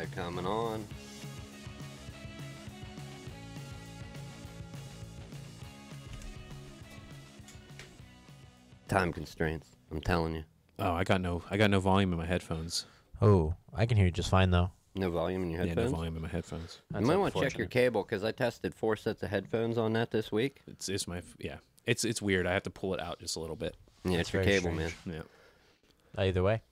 They're coming on. Time constraints. I'm telling you. Oh, I got no volume in my headphones. Oh, I can hear you just fine though. No volume in your Yeah, no headphones? volume in my headphones. You might want to check your cable because I tested 4 sets of headphones on that this week. It's my yeah. It's weird. I have to pull it out just a little bit. Yeah, That's it's your very cable, strange. man. Yeah. Either way.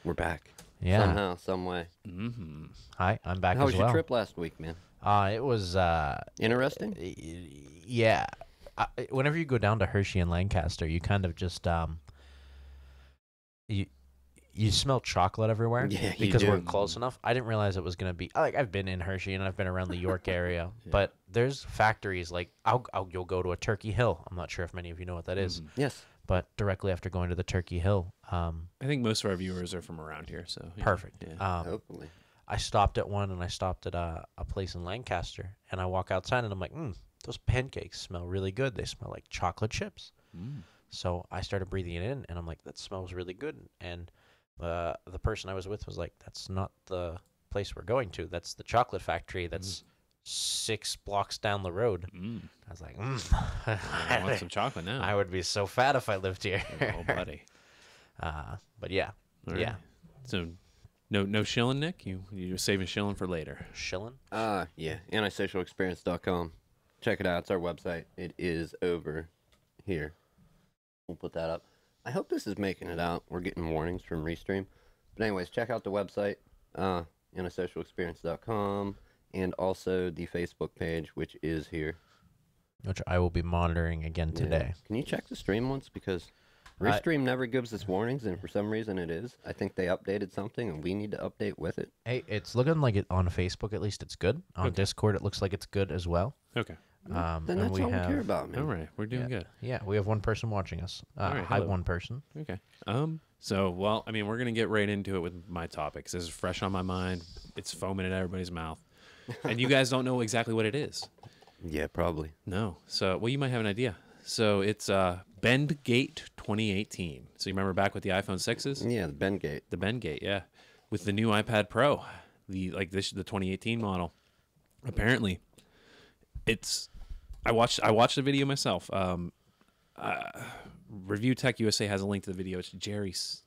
We're back. Yeah. Somehow, some way. Mm-hmm. Hi, I'm back How as was well. your trip last week, man? It was Interesting? yeah. Whenever you go down to Hershey and Lancaster, you kind of just you smell chocolate everywhere. Yeah, you because we're do. close enough. I didn't realize it was gonna be like I've been in Hershey and I've been around the York area, but there's factories like you'll go to a Turkey Hill. I'm not sure if many of you know what that is, Yes. but directly after going to the Turkey Hill, I think most of our viewers are from around here, so yeah. perfect. Yeah. Hopefully. I stopped at one and I stopped at a place in Lancaster and I walk outside and I'm like, those pancakes smell really good. They smell like chocolate chips. So I started breathing it in and I'm like, that smells really good. And the person I was with was like, that's not the place we're going to. That's the chocolate factory. That's 6 blocks down the road. I was like, I want some chocolate now. I would be so fat if I lived here. Oh, buddy. But yeah, All right. yeah. So, no shilling, Nick. You're saving shilling for later. Shilling? Yeah. Antisocialexperience.com. Check it out. It's our website. It is over here. We'll put that up. I hope this is making it out. We're getting warnings from Restream. But anyways, check out the website, antisocialexperience.com, and also the Facebook page, which is here. Which I will be monitoring again today. Can you check the stream once? Because Restream never gives us warnings, and for some reason it is. I think they updated something, and we need to update with it. Hey, it's looking like it on Facebook. At least it's good. On Discord, it looks like it's good as well. Okay. Then that's all we care about, man. All right. We're doing good. Yeah, we have one person watching us. right, Hi, hello. one person. Okay. So, well, I mean, we're going to get right into it with my topics. This is fresh on my mind. It's foaming at everybody's mouth. And you guys don't know exactly what it is. Yeah, probably. No. So, well, you might have an idea. So, it's Bendgate 2018. So, you remember back with the iPhone 6s? Yeah, the Bendgate. The Bendgate, yeah. With the new iPad Pro, the 2018 model. Apparently, it's I watched the video myself. Review Tech USA has a link to the video. It's Jerry's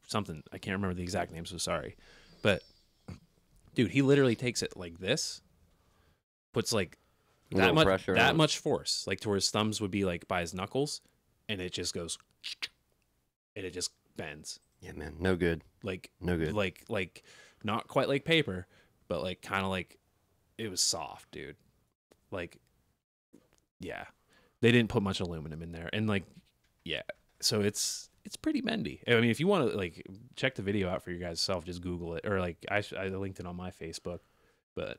something. I can't remember the exact name, so sorry. But dude, he literally takes it like this, puts like that much pressure that on it. much force, like to where his thumbs would be like by his knuckles, and it just goes and it just bends. Yeah, man. No good. Like No good. Like not quite like paper, but like kind of like it was soft, dude. Like yeah. They didn't put much aluminum in there. And like yeah. So it's pretty bendy. I mean, if you want to like check the video out for your guys self, just Google it, or like I linked it on my Facebook. But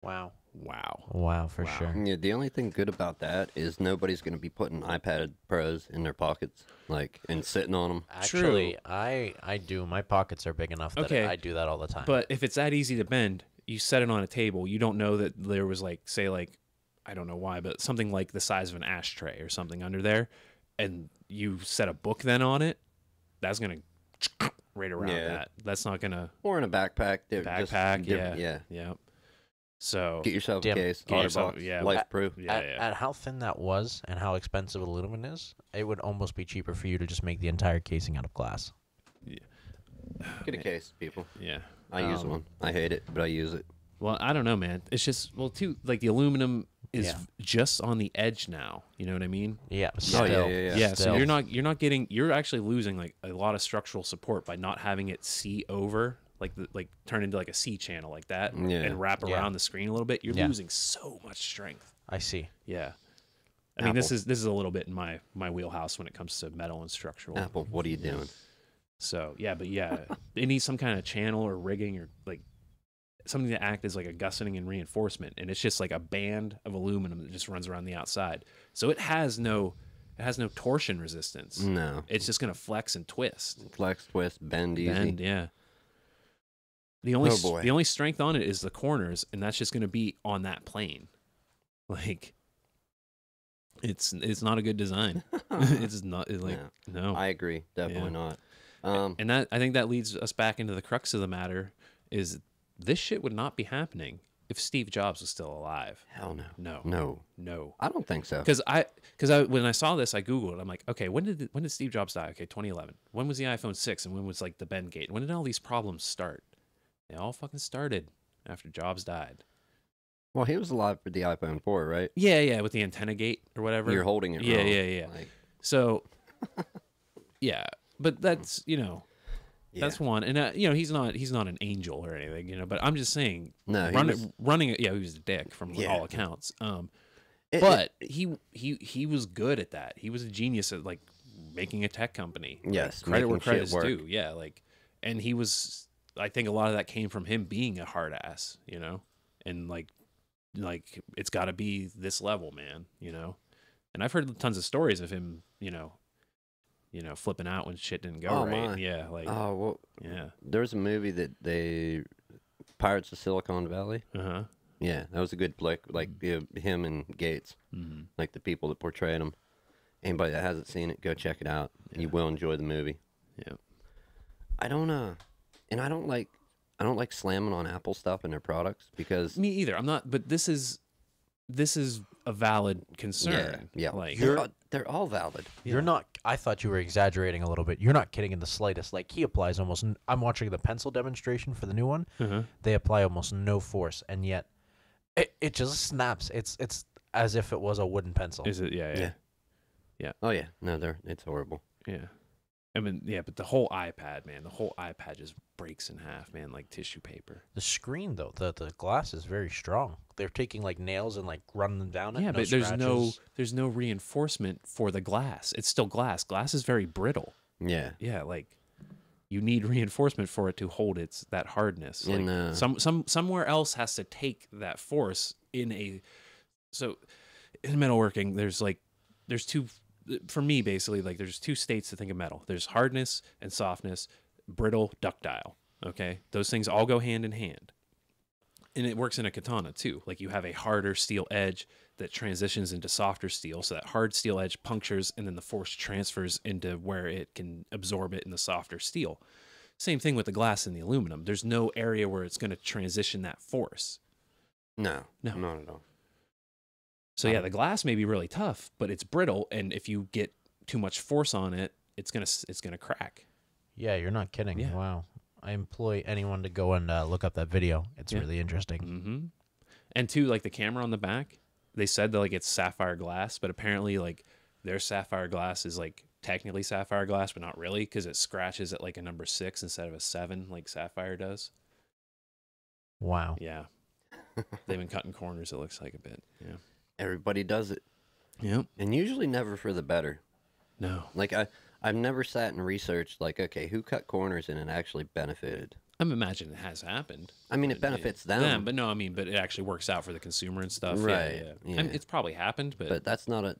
Wow, Wow. for sure. Yeah, the only thing good about that is nobody's going to be putting iPad Pros in their pockets, like, and sitting on them. Actually, I do. My pockets are big enough that Okay. I do that all the time. But if it's that easy to bend, you set it on a table. You don't know that there was like, say like, I don't know why, but something like the size of an ashtray or something under there, and you set a book then on it, that's gonna right around that. That's not gonna Or in a backpack. backpack. Yeah. Yeah. So Get yourself Dim. a case. Get yourself- OtterBox. yeah. Life-proof. yeah, at how thin that was and how expensive aluminum is, it would almost be cheaper for you to just make the entire casing out of glass. Get a case, people. yeah. I use one. I hate it, but I use it. Well, I don't know, man. It's just too like the aluminum is Yeah. just on the edge now. You know what I mean? Yeah, yeah, still. Yeah, so still. you're actually losing like a lot of structural support by not having it see over like turn into like a C channel like that and wrap around the screen a little bit. You're losing so much strength. I see. Yeah. I mean, this is a little bit in my wheelhouse when it comes to metal and structural. Apple, what are you doing? So yeah, but yeah, it needs some kind of channel or rigging or like something to act as like a gusseting and reinforcement, and it's just like a band of aluminum that just runs around the outside. So it has no torsion resistance. No. It's just gonna flex and twist. Flex, twist, bend easy. Bend, yeah. The boy. only strength on it is the corners, and that's just gonna be on that plane. Like it's not a good design. It's not like no. I agree. Definitely not. And that I think that leads us back into the crux of the matter is this shit would not be happening if Steve Jobs was still alive. Hell no. No. No. I don't think so. Because when I saw this, I Googled. I'm like, okay, when did Steve Jobs die? Okay, 2011. When was the iPhone 6? And when was like the Ben Gate? When did all these problems start? They all fucking started after Jobs died. Well, he was alive for the iPhone 4, right? Yeah, with the antenna gate or whatever. You're holding it Yeah, wrong. yeah. Like, So, yeah, but that's that's one, and he's not an angel or anything, but I'm just saying, no, running it. Yeah, he was a dick from all accounts. But he was good at that. He was a genius at like making a tech company. Yes, like, credit where making shit credit's work. due. Yeah, like, and he was. I think a lot of that came from him being a hard ass, and like it's got to be this level, man, And I've heard tons of stories of him, flipping out when shit didn't go right. My. Yeah, like yeah. There's a movie that Pirates of Silicon Valley. Yeah, that was a good flick. Like him and Gates, like the people that portrayed him. Anybody that hasn't seen it, go check it out. Yeah. You will enjoy the movie. Yeah. I don't like slamming on Apple stuff in their products because me either. I'm not. But this is a valid concern. Yeah. Like they're all valid. You're not. I thought you were exaggerating a little bit. You're not kidding in the slightest. Like he applies almost. I'm watching the pencil demonstration for the new one. They apply almost no force, and yet it just snaps. It's as if it was a wooden pencil. Is it? Yeah. Oh yeah. No, it's horrible. Yeah. I mean, yeah, but the whole iPad, man, just breaks in half, man, like tissue paper. The screen, though, the glass is very strong. They're taking like nails and like running them down it. Yeah, no but scratches. there's no reinforcement for the glass. It's still glass. Glass is very brittle. Yeah. Yeah, like you need reinforcement for it to hold that hardness. Like somewhere else has to take that force so in metalworking, there's two. For me, basically, like there's two states to think of metal. There's hardness and softness, brittle, ductile. Okay, those things all go hand in hand, and it works in a katana too. Like you have a harder steel edge that transitions into softer steel, so that hard steel edge punctures, and then the force transfers into where it can absorb it in the softer steel. Same thing with the glass and the aluminum. There's no area where it's going to transition that force. No, not at all. So yeah, the glass may be really tough, but it's brittle, and if you get too much force on it, it's gonna crack. Yeah, you're not kidding. Yeah. Wow. I employ anyone to go and look up that video. It's really interesting. Mm-hmm. And too, like the camera on the back, they said that like it's sapphire glass, but apparently like their sapphire glass is like technically sapphire glass, but not really because it scratches at like a number 6 instead of a 7 like sapphire does. Wow. Yeah. They've been cutting corners, it looks like a bit. Yeah. Everybody does it. Yep. And usually never for the better. No. Like I've never sat and researched like, okay, who cut corners and it actually benefited? I'm imagining it has happened. I mean, it benefits them. But no, I mean, but it actually works out for the consumer and stuff. Right. Yeah. I mean, it's probably happened, but that's not a.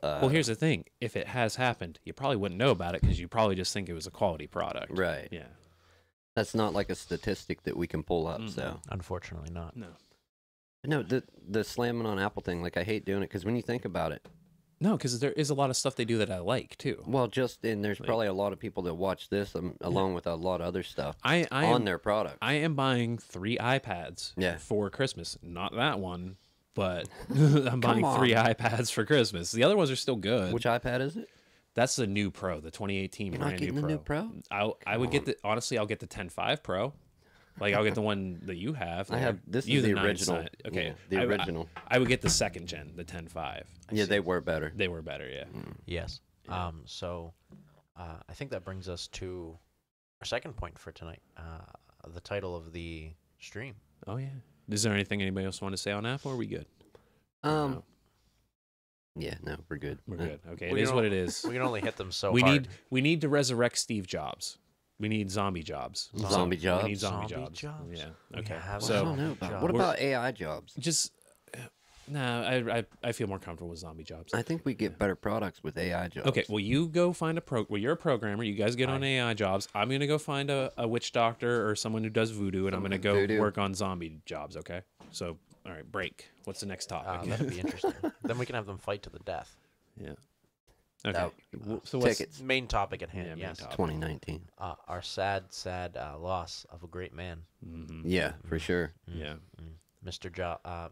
Well, here's the thing: if it has happened, you probably wouldn't know about it because you probably just think it was a quality product. Right. Yeah. That's not like a statistic that we can pull up. So Unfortunately, not. No. No, the slamming on Apple thing, like I hate doing it because when you think about it, no, because there is a lot of stuff they do that I like too. Well, there's probably a lot of people that watch this along with a lot of other stuff on their product. I am buying 3 iPads for Christmas. Not that one, but I'm buying 3 iPads for Christmas. The other ones are still good. Which iPad is it? That's the new Pro, the 2018 You're brand not getting new the Pro. new Pro? I would get I'll get the 10.5 Pro. Like I'll get the one that you have. This is the original. Okay, Yeah, the original. I would get the 2nd gen, the 10.5. Yeah, they were better. They were better. Yeah. Yes. Yeah. So, I think that brings us to our second point for tonight. The title of the stream. Oh yeah. Is there anything anybody else want to say on Apple? Or are we good? Yeah, no, we're good. We're good. Okay, it is what it is. We can only hit them so we hard. We need to resurrect Steve Jobs. We need zombie jobs. Zombie jobs? We need zombie Zombie jobs. jobs? Yeah. Okay. have I So don't know about what about AI jobs? just I feel more comfortable with zombie jobs. I think we get better products with AI jobs. Okay, well, you go find well, you're a programmer. You guys get on AI jobs. I'm going to go find a witch doctor or someone who does voodoo, and I'm going to go work on zombie jobs, okay? So, all right, break. What's the next topic? That'd be interesting. Then we can have them fight to the death. Yeah. Okay. That- So what's tickets. Main topic at hand. Yeah, main yes. topic. 2019. Our sad loss of a great man, Yeah, for sure. Yeah. Mr.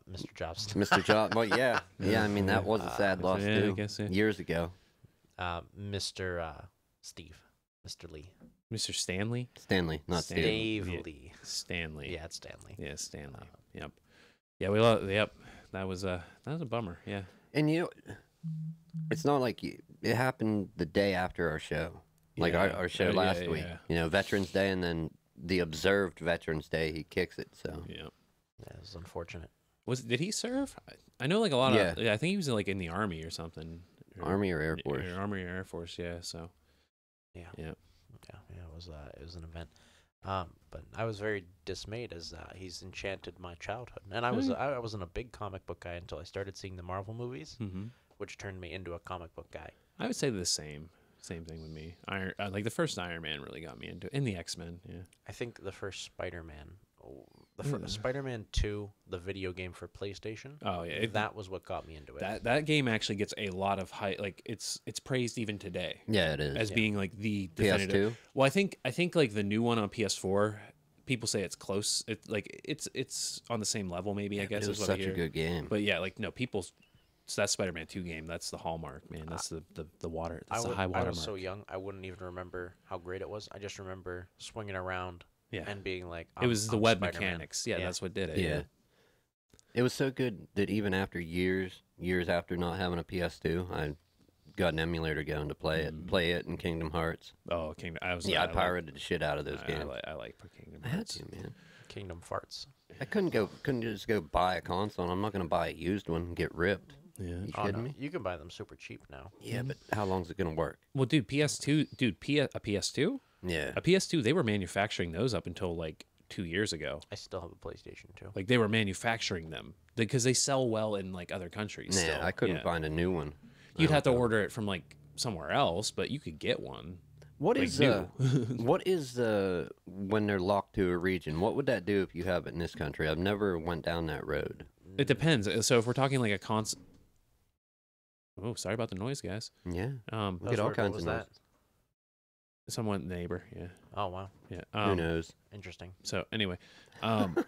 Mr. Jobs. Mr. Job. Well, yeah. I mean, that was a sad loss, yeah, I too. guess, yeah. Years ago. Mr. Steve. Mr. Lee. Mr. Stanley. Stanley, not Steve. Dave Yeah. Lee. Stanley. Yeah, it's Stanley. Yeah, Stanley. Yep. Yeah, we lost. Yep. That was a bummer. Yeah. And it's not like it happened the day after our show. Like Yeah. our show Yeah, last yeah, week. yeah. Veterans Day, and then the observed Veterans Day, he kicks it. So Yeah. Yeah, it was unfortunate. Did he serve? I know like a lot of. Yeah. Yeah, I think he was like in the army or something. Army or Air Force. Army or Air Force. Yeah. So. Yeah. Yeah. Yeah, it was an event. But I was very dismayed as he's enchanted my childhood, and I wasn't a big comic book guy until I started seeing the Marvel movies, which turned me into a comic book guy. I would say the same thing with me. Like the first Iron Man really got me into it, and the X-Men. Yeah. I think the first Spider-Man, Spider-Man 2, the video game for PlayStation. Oh yeah. That was what got me into it. That game actually gets a lot of hype. Like it's praised even today Yeah, it is. as being like the definitive. PS2? Well, I think like the new one on PS4, people say it's close. It's on the same level maybe. I guess It is was what I such a hear. good game. But yeah, like no people. So that Spider-Man 2 game, that's the hallmark, man. That's the water. That's the high water I was mark. so young, I wouldn't even remember how great it was. I just remember swinging around Yeah. and being like, It was the I'm web Spider-Man. mechanics. Yeah, that's what did it. Yeah. It was so good that even after years after not having a PS2, I got an emulator going to play it in Kingdom Hearts. Oh, Kingdom. I pirated the shit out of those games. I like Kingdom I had Hearts. to, man. Kingdom Farts. I couldn't just go buy a console. I'm not going to buy a used one and get ripped. Yeah. You Oh, kidding no. me? You can buy them super cheap now. Yeah, but how long's it going to work? Well, dude, PS2, a PS2, Yeah. a PS2. They were manufacturing those up until like 2 years ago. I still have a PlayStation 2. Like they were manufacturing them because they sell well in like other countries. Nah, still. I couldn't Yeah. find a new one. You'd I have to don't know. order it from like somewhere else, but you could get one. What like is new. what is when they're locked to a region? What would that do if you have it in this country? I've never went down that road. It depends. So if we're talking like a console. Oh, sorry about the noise, guys. Yeah. We That was get all weird. What kinds was of noise. Someone neighbor. Yeah. Oh, wow. Yeah. Who knows? Interesting. So anyway, what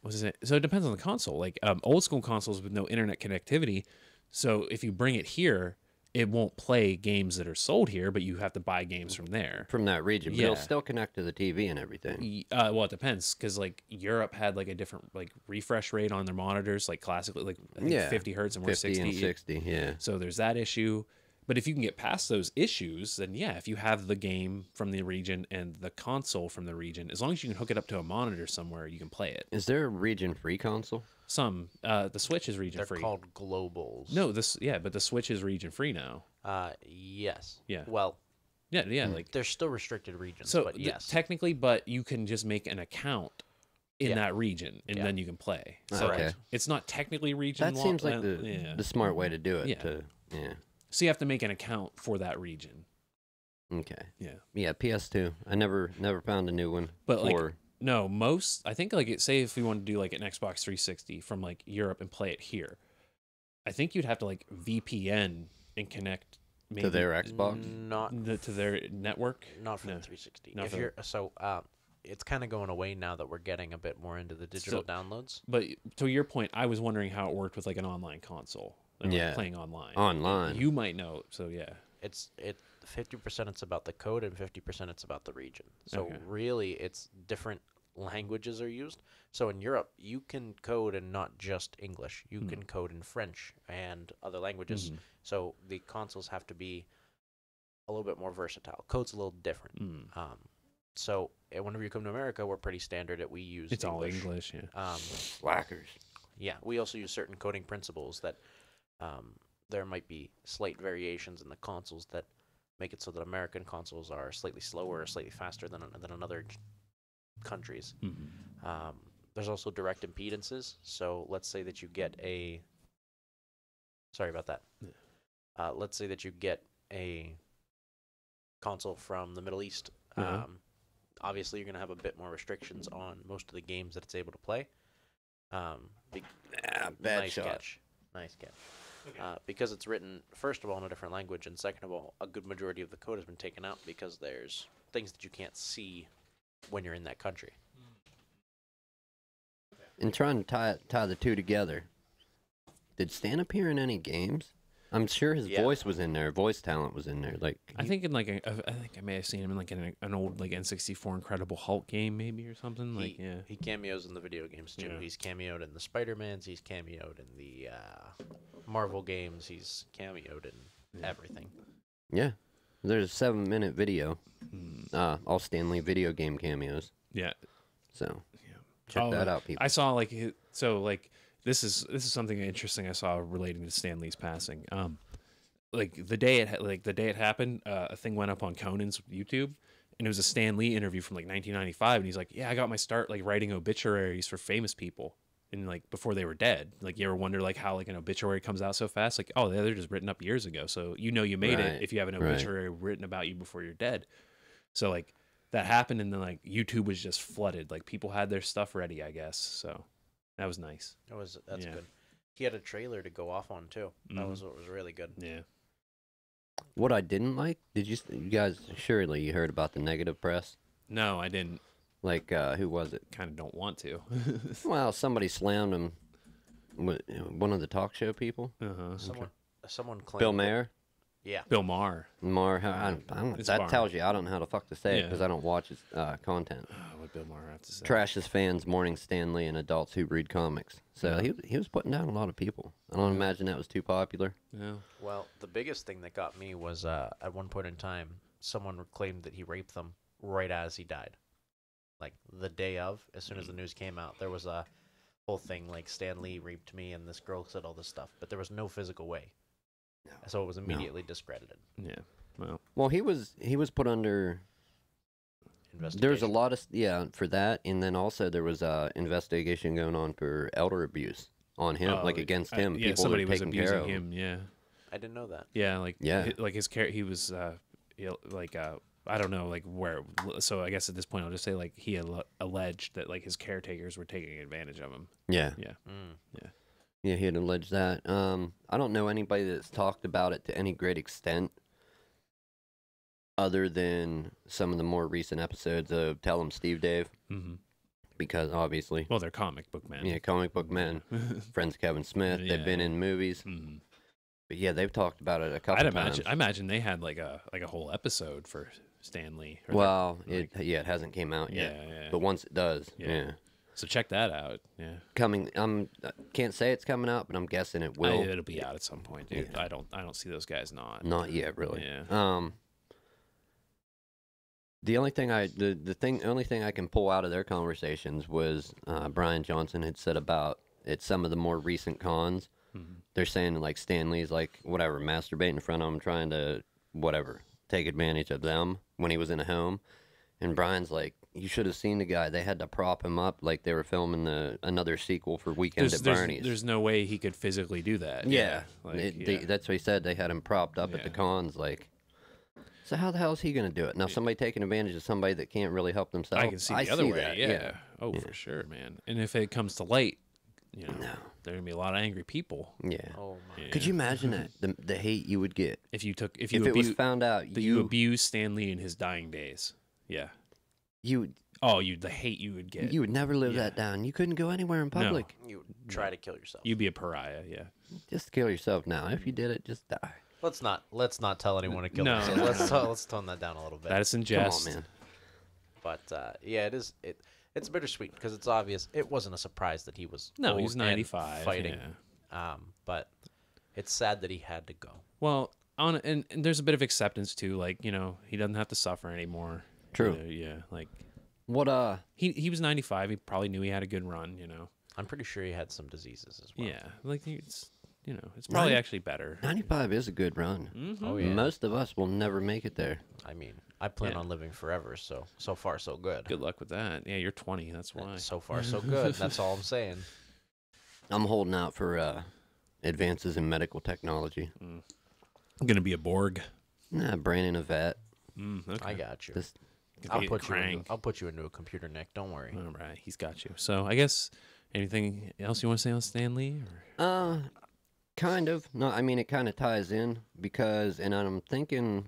was it? So it depends on the console. Like old school consoles with no internet connectivity. So if you bring it here, it won't play games that are sold here, but you have to buy games from there. From that region, but it'll Yeah. still connect to the TV and everything. Well, it depends because like Europe had like a different like refresh rate on their monitors, like classically, like I think Yeah. 50 hertz and we're 50 60. and 60, yeah. So there's that issue. But if you can get past those issues, then yeah, if you have the game from the region and the console from the region, as long as you can hook it up to a monitor somewhere, you can play it. Is there a region-free console? The Switch is region They're free. called globals. No, but the Switch is region free now. Yes. Yeah. Well, Yeah, like there's still restricted regions, so but yes. technically, but you can just make an account in Yeah. that region and Yeah. then you can play. Oh, So okay. it's not technically region. That seems like yeah. the smart way to do it. Yeah. Yeah. So you have to make an account for that region. Okay. Yeah. Yeah, PS2. I never found a new one. But like or no, most I think like say if we want to do like an Xbox 360 from like Europe and play it here, I think you'd have to like VPN and connect maybe to their Xbox. Not to their network. not for No. the 360. Not If for- you're it's kind of going away now that we're getting a bit more into the digital downloads. But to your point, I was wondering how it worked with like an online console and like Yeah. playing online. Online. You might know. So yeah. It's 50% it's about the code and 50% it's about the region. So Okay. really it's different languages are used. So in Europe, you can code in not just English. You can code in French and other languages. So the consoles have to be a little bit more versatile. Code's a little different. So whenever you come to America, we're pretty standard at we use It's all English. English, yeah. Whackers. Yeah, we also use certain coding principles that there might be slight variations in the consoles that make it so that American consoles are slightly slower or slightly faster than other countries. There's also direct impedances. So let's say that you get a... Sorry about that. Let's say that you get a console from the Middle East. Obviously, you're going to have a bit more restrictions on most of the games that it's able to play. Bad Nice shot. catch. Nice catch. because it's written, first of all, in a different language, and second of all, a good majority of the code has been taken out because there's things that you can't see when you're in that country. And trying to tie the two together, did Stan appear in any games? I'm sure his voice was in there. Voice talent was in there. Like I think in like I think I may have seen him in like an old like N64 Incredible Hulk game maybe or something. He cameos in the video games too. Yeah. He's cameoed in the Spider-Mans. He's cameoed in the Marvel games. He's cameoed in everything. yeah, there's a 7-minute video. All Stan Lee video game cameos. Yeah. So check that out, people. I saw like this is something interesting I saw relating to Stan Lee's passing. Like the day it happened, a thing went up on Conan's YouTube, and it was a Stan Lee interview from like 1995, and he's like, "Yeah, I got my start like writing obituaries for famous people, and like before they were dead. Like you ever wonder like how like an obituary comes out so fast? Like oh, they're just written up years ago, so you know you made it if you have an obituary written about you before you're dead. So like that happened, and then like YouTube was just flooded. Like people had their stuff ready, I guess. So that was nice. That's good. He had a trailer to go off on too. That was what was really good. Yeah. What I didn't like, you guys surely you heard about the negative press? No, I didn't. Like who was it? Kind of don't want to. Well, somebody slammed him. One of the talk show people. Someone claimed Bill Maher. Yeah. Bill Maher. I don't, that tells you I don't know how the fuck to say it because I don't watch his content. What Bill Maher have to say? Trashes fans mourning Stan Lee and adults who read comics. So he was putting down a lot of people. I don't imagine that was too popular. Yeah. Well, the biggest thing that got me was at one point in time, someone claimed that he raped them right as he died. Like the day of, as soon as the news came out, there was a whole thing like Stan Lee raped me and this girl said all this stuff, but there was no physical way. No. So it was immediately discredited. Yeah. Well, he was put under Investigation. There's a lot of for that, and then also there was a investigation going on for elder abuse on him, like against him. Yeah, people somebody were was taking care abusing of him. Yeah. I didn't know that. Yeah, like Yeah. like his care. He was like I don't know like where. So I guess at this point I'll just say like he alleged that like his caretakers were taking advantage of him. Yeah. Yeah. Yeah, he had alleged that. I don't know anybody that's talked about it to any great extent other than some of the more recent episodes of Tell 'em Steve Dave. Mm-hmm. Because obviously, Well, they're comic book men. yeah, comic book men, friends Kevin Smith, they've been in movies. Mm-hmm. But yeah, they've talked about it a couple times. I imagine they had like a whole episode for Stan Lee. Well, it hasn't came out yet. Yeah. But once it does, yeah. So check that out. Yeah. Coming, can't say it's coming out, but I'm guessing it will. It'll be out at some point, dude. Yeah. I don't see those guys not. Not yet, really. Yeah. The only thing only thing I can pull out of their conversations was Brian Johnson had said about some of the more recent cons. Mm-hmm. They're saying like Stan Lee's like whatever masturbating in front of them, trying to whatever take advantage of them when he was in a home, and Brian's like, you should have seen the guy. They had to prop him up like they were filming another sequel for Weekend at Bernie's. There's no way he could physically do that. Yeah, Like, that's what he said. They had him propped up at the cons. Like, so how the hell is he going to do it? Now, somebody taking advantage of somebody that can't really help themselves. I can see the other way. that, Yeah. Oh, for sure, man. And if it comes to light, there are gonna be a lot of angry people. Yeah. Oh my. Could you imagine that the hate you would get If if it was found out that you abused Stan Lee in his dying days? Yeah. The hate you would get. You would never live that down. You couldn't go anywhere in public. You would try to kill yourself. You'd be a pariah. Yeah. Just kill yourself now. If you did it, just die. Let's not tell anyone to kill No, themselves. no, Let's tone that down a little bit. That is in Come jest. on, man. But it's bittersweet because it's obvious it wasn't a surprise that he was No, old he's and 95, fighting. yeah. But it's sad that he had to go. Well, and there's a bit of acceptance too. Like he doesn't have to suffer anymore. True. Yeah. Like What he was 95. He probably knew he had a good run. I'm pretty sure he had some diseases as well. Yeah. Like it's it's probably actually better. 95 is a good run. Mm-hmm. Oh yeah. Most of us will never make it there. I mean, I plan on living forever, so far so good. Good luck with that. Yeah, you're 20. That's why. So far so good. That's all I'm saying. I'm holding out for advances in medical technology. I'm gonna be a Borg. Nah, Brandon a vet. Okay. I got you. Just I'll put you into a computer, Nick. Don't worry. All right, he's got you. So I guess anything else you want to say on Stan Lee? Or? Kind of. No, I mean, it kind of ties in because, and I'm thinking,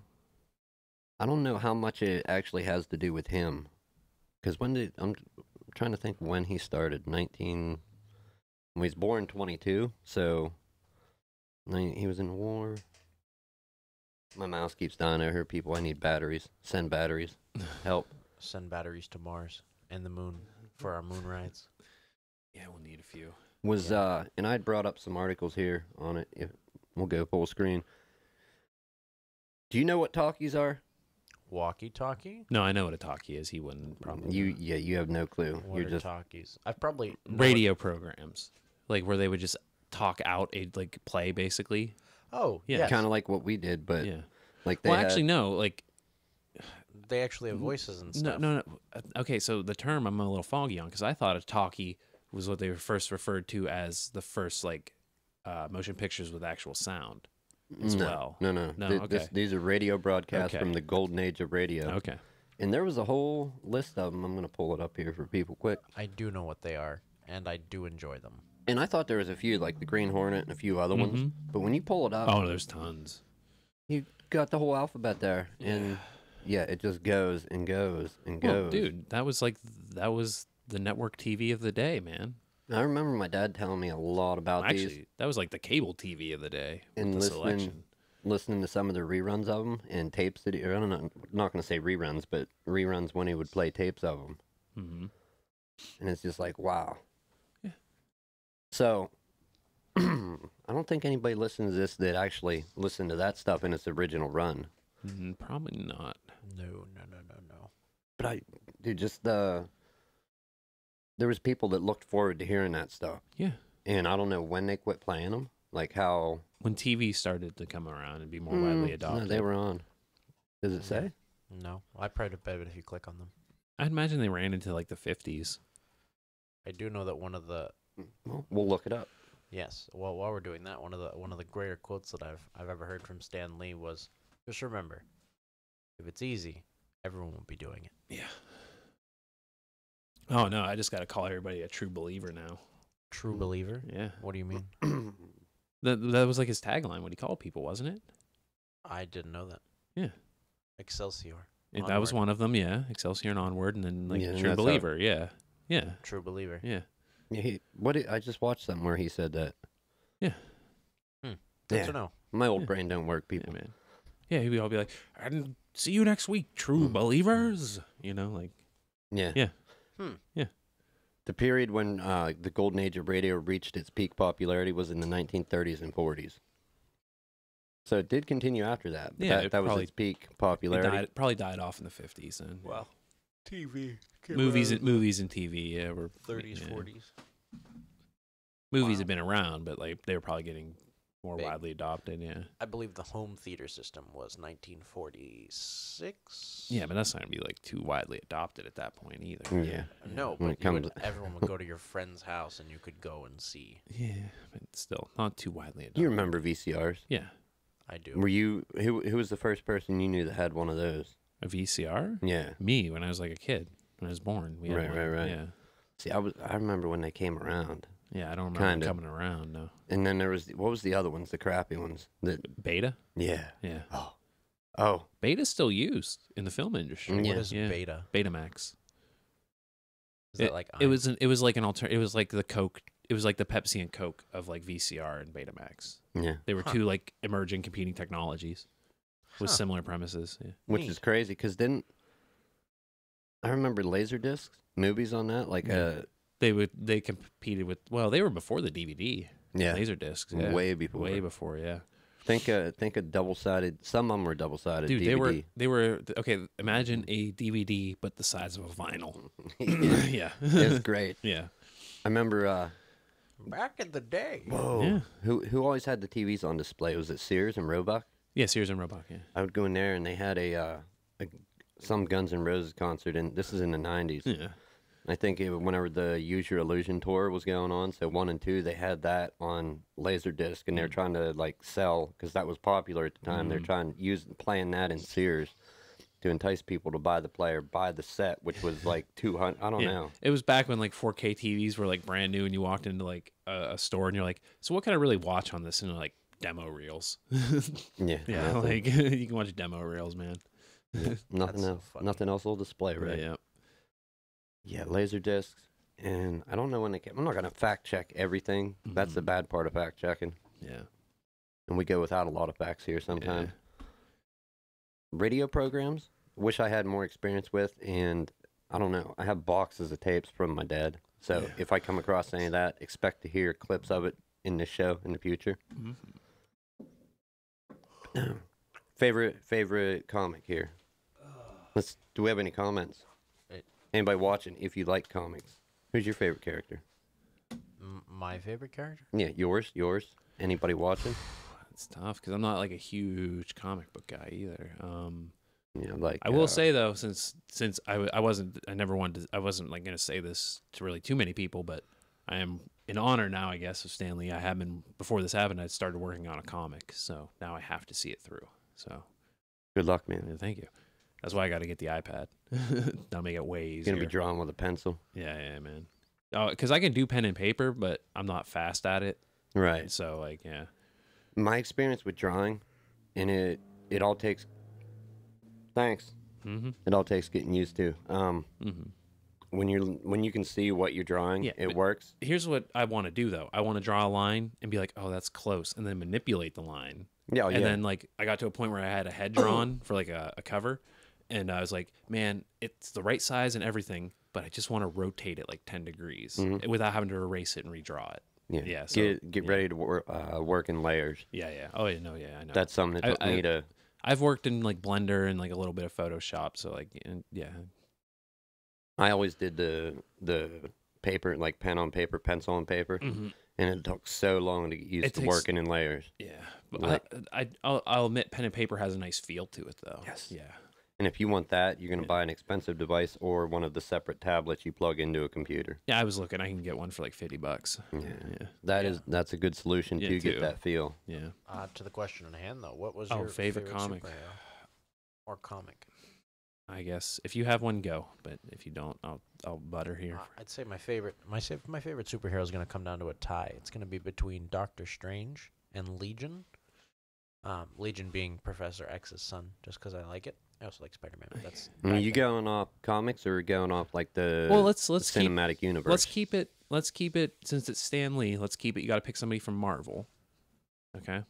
I don't know how much it actually has to do with him. Because I'm trying to think when he started. Well, he was born 22, so he was in war. My mouse keeps dying. I heard people, I need batteries. Send batteries. Help. Send batteries to Mars and the moon for our moon rides. Yeah, we'll need a few. And I'd brought up some articles here on it. We'll go full screen. Do you know what talkies are? Walkie-talkie? No, I know what a talkie is. He wouldn't probably. You have no clue. What You're are just talkies? I've probably... radio programs, like where they would just talk out a play basically. Oh, Yeah, yes. kind of like what we did, but Yeah. like they Well, had- actually, no. Like They actually have voices and stuff. no. Okay, so the term I'm a little foggy on because I thought a talkie was what they were first referred to as the first motion pictures with actual sound as well. No. No, okay. These are radio broadcasts Okay. from the golden age of radio. Okay. And there was a whole list of them. I'm going to pull it up here for people quick. I do know what they are, and I do enjoy them. And I thought there was a few, like the Green Hornet and a few other ones. But when you pull it up, Oh, there's tons. you got the whole alphabet there. And yeah, it just goes and goes and goes. Well, dude, that was the network TV of the day, man. I remember my dad telling me a lot about these. Actually, that was like the cable TV of the day. And with the selection. listening to some of the reruns of them and tapes that or I don't know, I'm not going to say reruns, but reruns when he would play tapes of them. Mm-hmm. And it's just like, wow. Yeah. So, I don't think anybody listens to this that actually listened to that stuff in its original run. Probably not. No. But there was people that looked forward to hearing that stuff. Yeah. And I don't know when they quit playing them, like how... When TV started to come around and be more widely adopted. No, they were on. Does it say? No. I probably bet if you click on them. I'd imagine they ran into like the 50s. I do know that one of the... Well, we'll look it up. Yes. Well, while we're doing that, one of the greater quotes that I've ever heard from Stan Lee was, just remember, if it's easy, everyone will be doing it. Yeah. Oh, no, I just got to call everybody a true believer now. True believer? Yeah. What do you mean? That was like his tagline, what he called people, wasn't it? I didn't know that. Yeah. Excelsior. Yeah, that was one of them, yeah. Excelsior and Onward, and then like Yeah, and true that's believer, yeah. Yeah. True believer. Yeah. Yeah, I just watched something where he said that. Yeah. Good to know. My old brain don't work, Yeah, people. man. Yeah, he'd all be like, and see you next week, true believers. You know, like, Yeah. yeah. Yeah. The period when the golden age of radio reached its peak popularity was in the 1930s and 40s. So it did continue after that. But Yeah, that was probably- its peak popularity. Probably died off in the 50s. And Well, TV. movies and TV, yeah, were 30s, yeah. 40s. Movies Wow. had been around, but like they were probably getting more Big. widely adopted. Yeah. I believe the home theater system was 1946. Yeah, but that's not gonna be like too widely adopted at that point either. Yeah. No, When but it comes- everyone would go to your friend's house and you could go and see. Yeah, but still not too widely adopted. You remember VCRs? Yeah, I do. Were you who was the first person you knew that had one of those? a VCR. Yeah. Me when I was like a kid, when I was born. We had Right, one. right. Yeah, See, I remember when they came around. yeah. I don't remember Kinda. them coming around. No. And then there was what was the other ones, the crappy ones? Beta. Yeah. Yeah. Oh. Beta's still used in the film industry. What Yeah. is beta? Betamax. Is that like It was like an alter. It was like the Coke. It was like the Pepsi and Coke of like VCR and Betamax. Yeah. They were two like emerging competing technologies with Huh. similar premises. Yeah. Which Neat. is crazy because I remember laser discs, movies on that, like Yeah. They competed with they were before the DVD. yeah, Laser discs. Yeah. way before. Way before, yeah. Think a double-sided. Some of them were double-sided. Dude, DVD. they were okay, imagine a DVD but the size of a vinyl. Yeah. Yeah. It's great. Yeah. I remember. back in the day. Whoa. Yeah. Who always had the TVs on display? Was it Sears and Roebuck? Yeah, Sears and Roebuck, yeah. I would go in there and they had some Guns N' Roses concert, and this is in the 90s. Yeah. I think whenever the Use Your Illusion tour was going on, so 1 and 2, they had that on Laserdisc, and they're trying to like sell because that was popular at the time. They're playing that in Sears, to entice people to buy the set, which was like 200. I don't Yeah. know. It was back when like 4K TVs were like brand new, and you walked into like a store and you're like, so what can I really watch on this? And they're like, demo reels. Yeah, Yeah, nothing, like you can watch demo reels, man. nothing so else. funny. Nothing else will display, right? Yeah. Yeah, laser discs, and I don't know when they came. I'm not gonna fact check everything. That's the Mhm. bad part of fact checking, Yeah. and we go without a lot of facts here sometimes. Radio programs, wish I had more experience with, and I don't know. I have boxes of tapes from my dad, so Yeah. if I come across any of that, expect to hear clips of it in this show in the future. Favorite comic here. Do we have any comments? It- Anybody watching? If you like comics, who's your favorite character? My favorite character? Yeah, yours. Anybody watching? It's tough because I'm not like a huge comic book guy either. Yeah, like I will say though, since I wasn't like gonna say this to really too many people, but I am in honor now, I guess, of Stanley. I have been before this happened. I started working on a comic, so now I have to see it through. So good luck, man. yeah, thank you. That's why I got to get the iPad. That'll make it way You're easier. gonna be drawing with a pencil, Yeah, man. Oh, because I can do pen and paper, but I'm not fast at it. right? So like, yeah. My experience with drawing, and it all takes. Thanks. Mm-hmm. It all takes getting used to. Mm-hmm. When you can see what you're drawing, Yeah, it but- works. Here's what I want to do though. I want to draw a line and be like, oh, that's close, and then manipulate the line. Yeah, And yeah. then like I got to a point where I had a head drawn for like a cover, and I was like, man, it's the right size and everything, but I just want to rotate it like 10 degrees without having to erase it and redraw it. yeah. yeah, so- Get ready to work in layers. Yeah. Oh yeah, no, yeah, I know. That's something that took me to. I've worked in like Blender and like a little bit of Photoshop, so like yeah. I always did the paper, like pen on paper, pencil on paper, and it took so long to get used It to takes- working in layers. Yeah, but Like- I'll admit pen and paper has a nice feel to it though. Yes. Yeah. And if you want that, you're gonna buy an expensive device or one of the separate tablets you plug into a computer. Yeah, I was looking. I can get one for like $50. Yeah, Yeah. that's a good solution Yeah, to get too. that feel. Yeah. To the question in hand, though, what was Oh, your favorite comic? superhero or comic? I guess if you have one, go. But if you don't, I'll butter here. I'd say my favorite superhero is going to come down to a tie. It's going to be between Doctor Strange and Legion. Legion being Professor X's son, just because I like it. I also like Spider-Man. But that's I mean, back you then. going off comics or going off like the Well, let's the keep cinematic universe? let's keep it since it's Stan Lee. Let's keep it. You got to pick somebody from Marvel. Okay.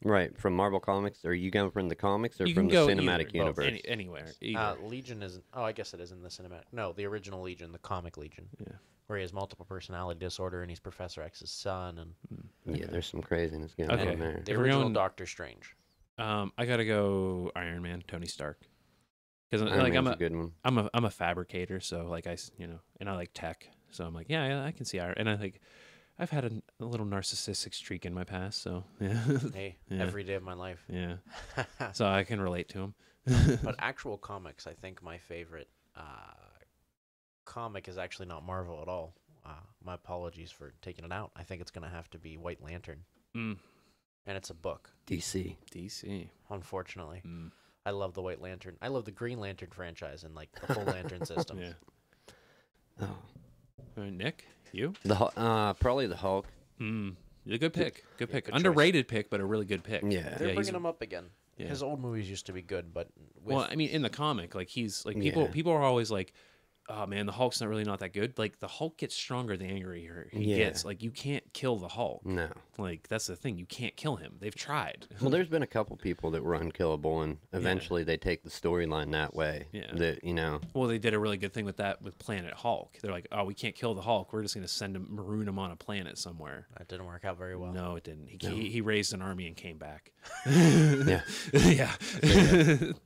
Right, from Marvel Comics. Are you going from the comics or You from can the go cinematic either, universe? anywhere. Either. Legion isn't. Oh, I guess it is in the cinematic. No, the original Legion, the comic Legion. Yeah. Where he has multiple personality disorder and he's Professor X's son, and Yeah, there's some craziness going Okay. on there. the If we're original going- Doctor Strange. I gotta go Iron Man, Tony Stark. Because Iron like Man's a good one. I'm a fabricator, so like and I like tech, so I'm like yeah, I can see Iron, and I've had a little narcissistic streak in my past, so yeah, Hey, Yeah. every day of my life. yeah, so I can relate to him. But actual comics, I think my favorite comic is actually not Marvel at all. My apologies for taking it out. I think it's going to have to be White Lantern. Mm. And it's a book, DC. DC. unfortunately. Mm. I love the White Lantern. I love the Green Lantern franchise and like the full Lantern system. Yeah. Oh, Nick, you? probably the Hulk. Mm. A good pick. Good pick. good choice. Underrated pick, but a really good pick. Yeah. They're Yeah, bringing him up again. yeah. His old movies used to be good, but with, Well, I mean, in the comic, like he's like Yeah. people are always like, "Oh man, the Hulk's not that good." Like the Hulk gets stronger the angrier he Yeah. gets. Like you can't kill the Hulk. No. Like that's the thing. You can't kill him. They've tried. Well, there's been a couple people that were unkillable, and eventually they take the storyline that way. Yeah. That Well, they did a really good thing with that with Planet Hulk. They're like, "Oh, we can't kill the Hulk. We're just going to send him, maroon him on a planet somewhere." that didn't work out very well. No, it didn't. He raised an army and came back. Yeah. yeah.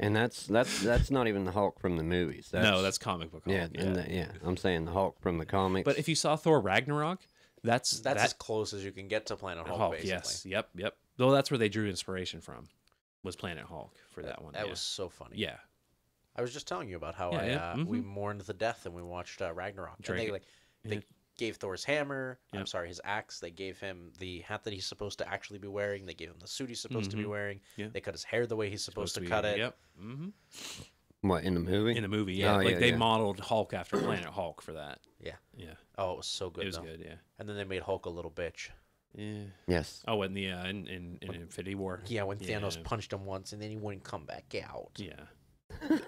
And that's not even the Hulk from the movies. No, that's comic book Hulk. yeah, Yeah. I'm saying the Hulk from the comics. But if you saw Thor Ragnarok, that's That's as close as you can get to Planet Hulk, Hulk, basically. yes, yep. Though that's where they drew inspiration from, was Planet Hulk for that one. That yeah. was so funny. yeah, I was just telling you about how Yeah, yeah, we mourned the death and we watched Ragnarok. And Drake they it. they Yeah. gave Thor's hammer. I'm Yep. sorry, his axe. They gave him the hat that he's supposed to actually be wearing. They gave him the suit he's supposed to be wearing. Yeah. They cut his hair the way he's supposed to cut it. Yep. Mm-hmm. What, in the movie? In the movie, yeah. Oh, Like yeah, they yeah. modeled Hulk after Planet Hulk for that. Yeah. Yeah. Oh, it was so good. It was though. good, yeah. And then they made Hulk a little bitch. Yeah. Yes. Oh, in the in Infinity War. Yeah, when Thanos Yeah. punched him once and then he wouldn't come back out. Yeah.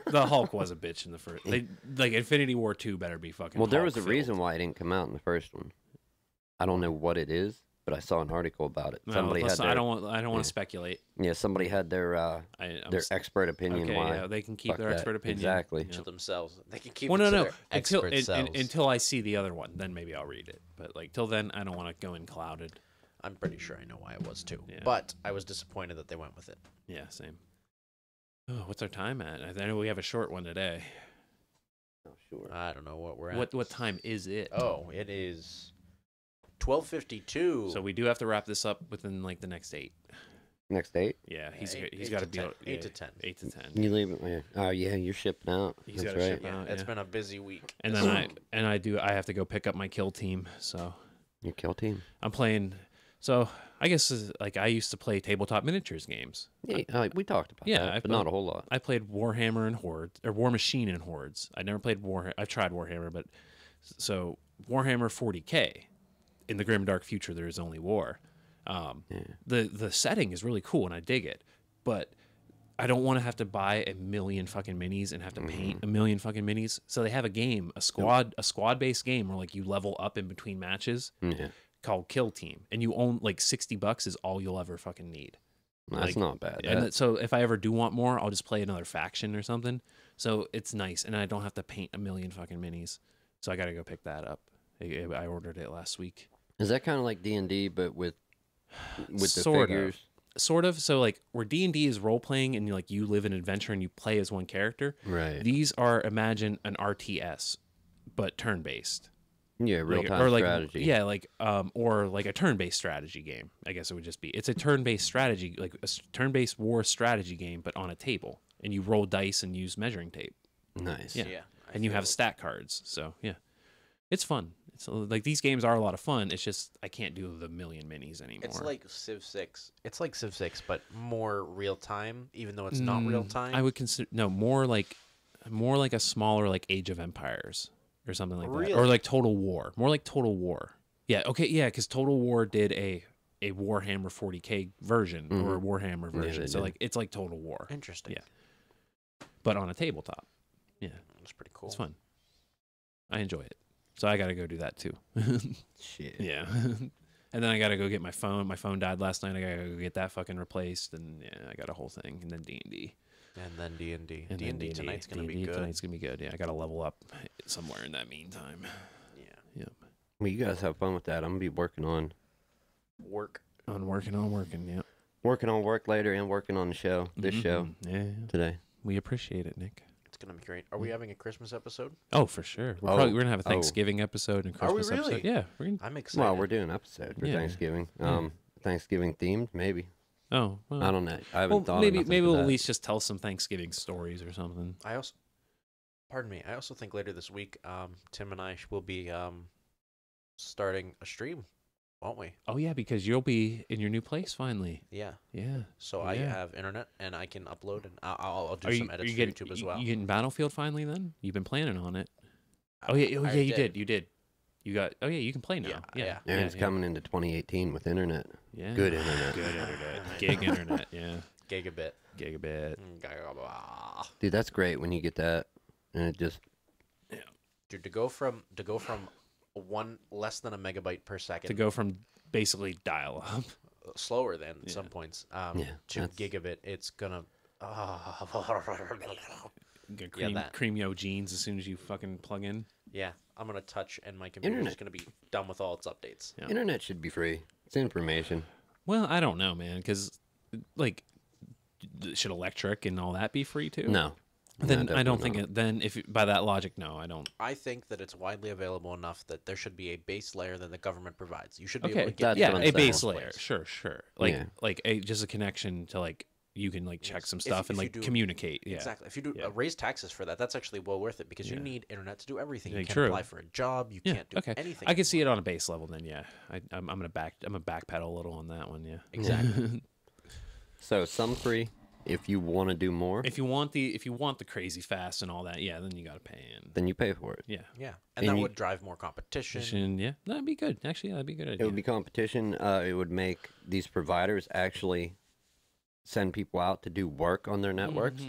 The Hulk was a bitch in the first. They like Infinity War 2 better be fucking. Well, there was a Hulk-filled. reason why it didn't come out in the first one. I don't know what it is, but I saw an article about it. No, Somebody had listen, their, I don't want yeah. to speculate. Yeah, somebody had their I'm expert opinion. okay, why? yeah, they can keep Fuck their that. expert opinion. Exactly. Yeah. To themselves. They can keep Well, it no, to no. their Until expert selves. until I see the other one, then maybe I'll read it. But like till then, I don't want to go in clouded. I'm pretty sure I know why it was too. Yeah. But I was disappointed that they went with it. Yeah, same. Oh, what's our time at? I know we have a short one today. Oh, sure. I don't know what we're at. What time is it? Oh, it is 12:52. So we do have to wrap this up within like the next 8. Next date? Yeah, he's Eight got to to be 10. able- 8 yeah, to 10. 8 to 10. You leave it? Yeah. Oh, yeah, you're shipping out. He's That's gotta right. ship yeah, out, it's yeah. been a busy week. And this then week. I have to go pick up my kill team. So Your kill team. I'm playing. So I guess like I used to play tabletop miniatures games. Yeah, we talked about Yeah, that, but not a whole lot. I played Warhammer and Hordes, or War Machine and Hordes. I never played I've tried Warhammer, but so Warhammer 40K. In the grim dark future, there is only war. The setting is really cool and I dig it, but I don't want to have to buy a million fucking minis and have to paint a million fucking minis. So they have a game, a squad based game where like you level up in between matches Yeah. called Kill Team, and you own like $60 is all you'll ever fucking need. That's Like, not bad. And so if I ever do want more, I'll just play another faction or something. So it's nice, and I don't have to paint a million fucking minis. So I got to go pick that up. I ordered it last week. Is that kind of like D&D, but with the Sort of. figures? Sort of. So like where D&D is role playing and you live an adventure and you play as one character. Right. These are imagine an RTS, but turn based. Yeah, real time or like, strategy. Yeah, like or like a turn based strategy game. I guess it would just be. It's a turn based strategy, like a turn based war strategy game, but on a table, and you roll dice and use measuring tape. Nice. Yeah. Yeah. And you have stat cards. So yeah, it's fun. It's like these games are a lot of fun. It's just I can't do the million minis anymore. It's like Civ 6. It's like Civ 6, but more real time, even though it's not real time. I would consider more like a smaller like Age of Empires or something like that, Really? or like Total War. More like Total War. Yeah. Okay. Yeah. Because Total War did a Warhammer 40K version or a Warhammer version. they So did. like it's like Total War, Interesting. Yeah. but on a tabletop. Yeah, That's pretty cool. it's fun. I enjoy it. So I got to go do that too. Shit. Yeah. And then I got to go get my phone. My phone died last night. I got to go get that fucking replaced. And yeah, I got a whole thing. And then D&D. And then D&D. And then D&D tonight's going to be D&D good. Tonight's going to be good. Yeah, I got to level up somewhere in that meantime. Yeah. Yep. Well, you guys have fun with that. I'm going to be working on Work. Working, yeah. work later and working on the show, this show Yeah. today. We appreciate it, Nick. It's going to be great. Are we having a Christmas episode? Oh, for sure. We're going to have a Thanksgiving episode and Are we Christmas really? episode. Yeah. We're gonna, I'm excited. Well, we're doing an episode for Yeah. Thanksgiving. Yeah. Thanksgiving themed, maybe. oh, well. I don't know. I haven't thought maybe of maybe for we'll that. at least just tell some Thanksgiving stories or something. I also, pardon me, I also think later this week, Tim and I will be starting a stream, won't we? Oh, yeah, because you'll be in your new place finally. Yeah. Yeah. So I Yeah. have internet and I can upload and I'll do Are some you edits for getting, YouTube as well. You getting Battlefield finally then? You've been planning on it. Oh, yeah, I you did. You did. You got. Oh, yeah, you can play now. Yeah. Aaron's yeah. coming into 2018 with internet. Yeah. Good internet. Good internet. Gig internet. Yeah. Gigabit. Gigabit. Dude, that's great when you get that, and it just Dude, to go from one less than a megabyte per second To go from basically dial up. slower than Yeah. some points Yeah, to that's- gigabit, it's gonna Get Yeah, that. cream yo jeans as soon as you fucking plug in. yeah, I'm gonna touch and my computer's Internet. just gonna be done with all its updates. Yeah. internet should be free. It's information. Well, I don't know, man, because like, should electric and all that be free too? No. Then No, I don't definitely think it. Then if by that logic, no, I don't. I think that it's widely available enough that there should be a base layer that the government provides. You should be Okay, able to get that's yeah, what I'm a saying. base most layer, ways. sure. Like Yeah. just a connection to like you can like check Yes. some If- stuff and if you like do- communicate. Yeah, Exactly. If you do Yeah. raise taxes for that, that's actually well worth it because you Yeah. need internet to do everything. Yeah, You can't true. apply for a job. You Yeah, can't do okay. anything. I can see it on a base level. Then yeah, I'm gonna backpedal a little on that one. Yeah, Exactly. So some free, if you want to do more, If you want the crazy fast and all that, yeah, then you got to pay in. then you pay for it. Yeah. Yeah, And and that you- would drive more competition. Yeah, that'd be good. Actually, yeah, that'd be a good It idea. would be competition. It would make these providers actually send people out to do work on their networks.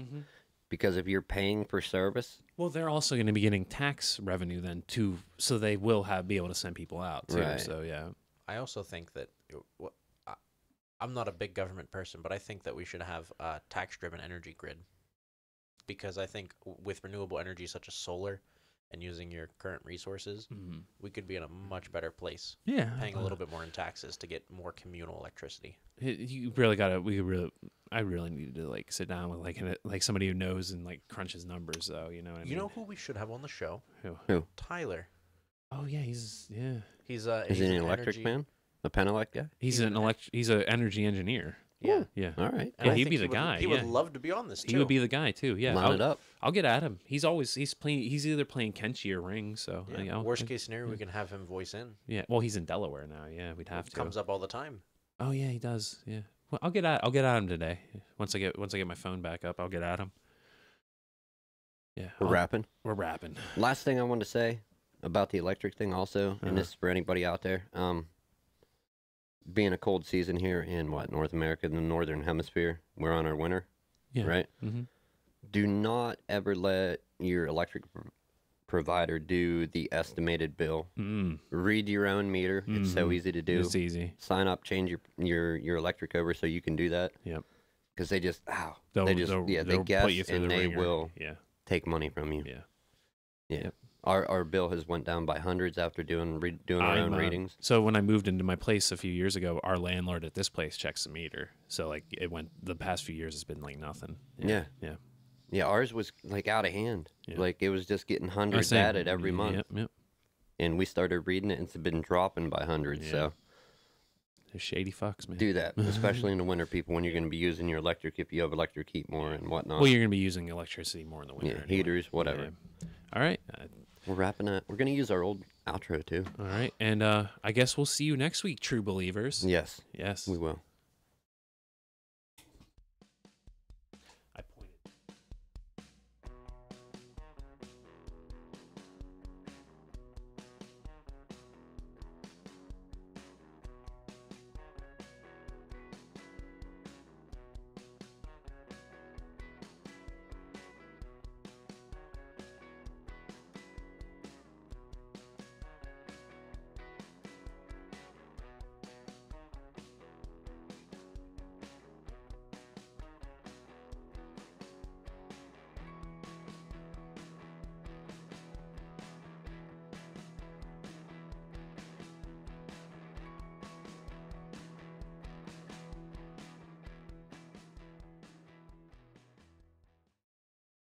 Because if you're paying for service, Well, they're also going to be getting tax revenue then too, so they will be able to send people out too. Right. So yeah, I also think that I'm not a big government person, but I think that we should have a tax-driven energy grid, because I think with renewable energy such as solar and using your current resources, we could be in a much better place, yeah, paying a little bit more in taxes to get more communal electricity. You really gotta. I really needed to like sit down with like somebody who knows and like crunches numbers though. You know what I mean? You know who we should have on the show? Who? Tyler. Oh yeah, he's He's is he an electric energy- man? A Penelec guy? he's an energy engineer. Yeah. Yeah. All right. And Yeah, I he'd think be the guy, He yeah. would love to be on this too. He would be the guy too. Yeah, Line it up. I'll get at him. He's playing. He's either playing Kenshi or Ring. So Yeah. Worst case scenario, we can have him voice in. Yeah. Well, he's in Delaware now. Yeah, we'd have to. Comes up all the time. Oh yeah, he does. Yeah. Well, I'll get at him today. Once I get my phone back up, I'll get at him. Yeah. We're wrapping. We're rapping. Last thing I wanted to say about the electric thing also, and this is for anybody out there, being a cold season here in North America, the Northern Hemisphere, we're on our winter, Yeah. right? Mm-hmm. Do not ever let your electric provider do the estimated bill. Read your own meter. It's so easy to do. It's easy. Sign up, change your electric over so you can do that. Yep. Because they just They'll they put guess you through and the they ringer. will Yeah. take money from you. Yeah. Yeah. Yep. Our bill has went down by hundreds after doing our own readings. So when I moved into my place a few years ago, our landlord at this place checks the meter. So like the past few years it's been like nothing. Yeah. Yeah. Yeah, ours was like out of hand. Yeah. Like it was just getting hundreds Same. added every month. Yep. Yep. And we started reading it and it's been dropping by hundreds. Yeah. So They're shady fucks, man. do that, especially in the winter, people, when you're going to be using your electric, if you have electric heat more and whatnot. Well, you're gonna be using electricity more in the winter. Yeah, anyway. heaters, whatever. Yeah. All right. We're wrapping up. We're going to use our old outro too. All right. And I guess we'll see you next week, true believers. Yes, Yes. we will.